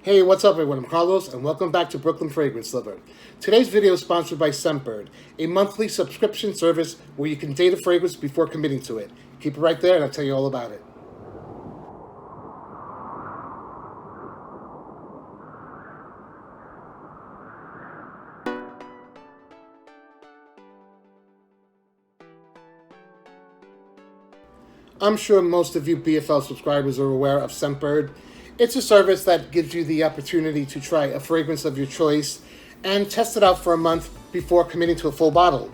Hey, what's up everyone? I'm Carlos and welcome back to Brooklyn Fragrance Lover. Today's video is sponsored by Scentbird, a monthly subscription service where you can date a fragrance before committing to it. Keep it right there and I'll tell you all about it. I'm sure most of you BFL subscribers are aware of Scentbird. It's a service that gives you the opportunity to try a fragrance of your choice and test it out for a month before committing to a full bottle.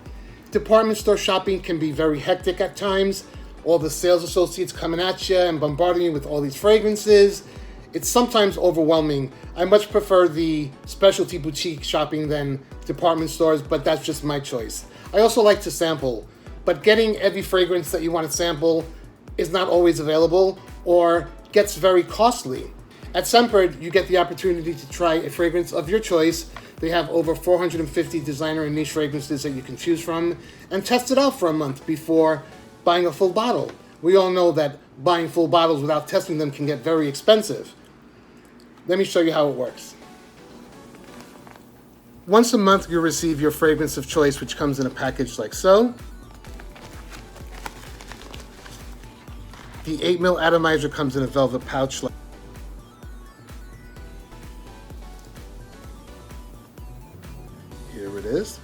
Department store shopping can be very hectic at times. All the sales associates coming at you and bombarding you with all these fragrances. It's sometimes overwhelming. I much prefer the specialty boutique shopping than department stores, but that's just my choice. I also like to sample, but getting every fragrance that you want to sample is not always available or gets very costly. At Scentbird, you get the opportunity to try a fragrance of your choice. They have over 450 designer and niche fragrances that you can choose from and test it out for a month before buying a full bottle. We all know that buying full bottles without testing them can get very expensive. Let me show you how it works. Once a month, you'll receive your fragrance of choice, which comes in a package like so. The 8mm atomizer comes in a velvet pouch. Here it is.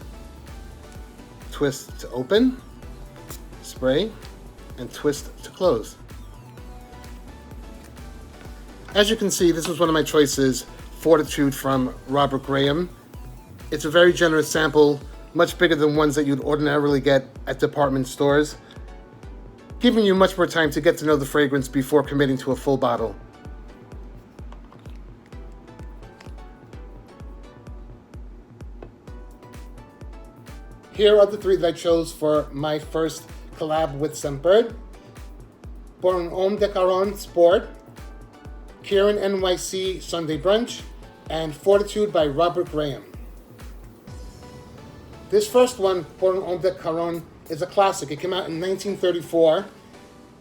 Twist to open, spray, and twist to close. As you can see, this was one of my choices, Fortitude from Robert Graham. It's a very generous sample, much bigger than ones that you'd ordinarily get at department stores, giving you much more time to get to know the fragrance before committing to a full bottle. Here are the three that I chose for my first collab with Scentbird. Brunch de Caron Sport, Kieran NYC Sunday Brunch, and Fortitude by Robert Graham. This first one, Brunch de Caron, is a classic. It came out in 1934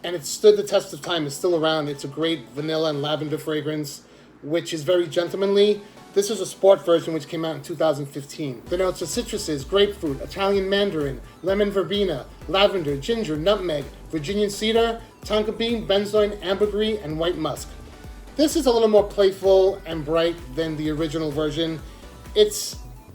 and it stood the test of time. It's still around. It's a great vanilla and lavender fragrance, which is very gentlemanly. This is a sport version which came out in 2015. The notes are citruses, grapefruit, Italian mandarin, lemon verbena, lavender, ginger, nutmeg, Virginian cedar, tonka bean, benzoin, ambergris, and white musk. This is a little more playful and bright than the original version. It's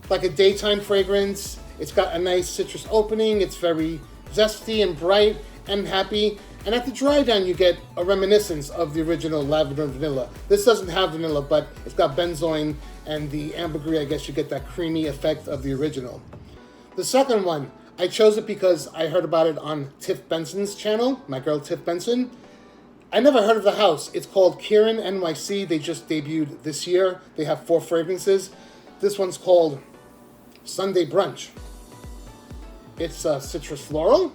like a daytime fragrance. It's got a nice citrus opening. It's very zesty and bright and happy. And at the dry down, you get a reminiscence of the original lavender and vanilla. This doesn't have vanilla, but it's got benzoin and the ambergris. I guess you get that creamy effect of the original. The second one, I chose it because I heard about it on Tiff Benson's channel, my girl Tiff Benson. I never heard of the house. It's called Kieran NYC. They just debuted this year. They have 4 fragrances. This one's called Sunday Brunch. It's citrus floral.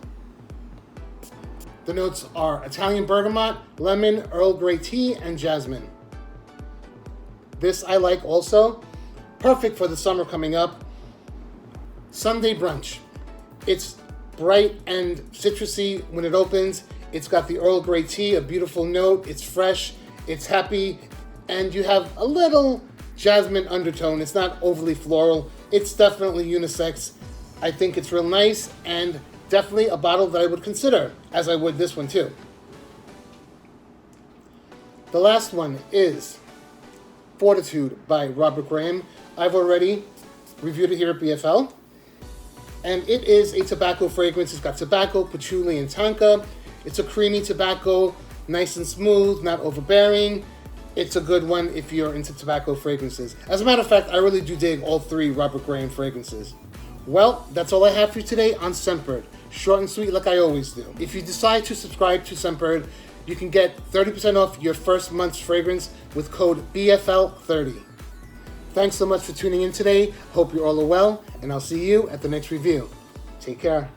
The notes are Italian bergamot, lemon, Earl Grey tea, and jasmine. This I like also. Perfect for the summer coming up. Sunday Brunch. It's bright and citrusy when it opens. It's got the Earl Grey tea, a beautiful note. It's fresh, it's happy, and you have a little jasmine undertone. It's not overly floral. It's definitely unisex. I think it's real nice and definitely a bottle that I would consider, as I would this one too. The last one is Fortitude by Robert Graham. I've already reviewed it here at BFL. And it is a tobacco fragrance. It's got tobacco, patchouli, and tonka. It's a creamy tobacco, nice and smooth, not overbearing. It's a good one if you're into tobacco fragrances. As a matter of fact, I really do dig all 3 Robert Graham fragrances. Well, that's all I have for you today on Scentbird. Short and sweet like I always do. If you decide to subscribe to Scentbird, you can get 30% off your first month's fragrance with code BFL30. Thanks so much for tuning in today. Hope you're all well, and I'll see you at the next review. Take care.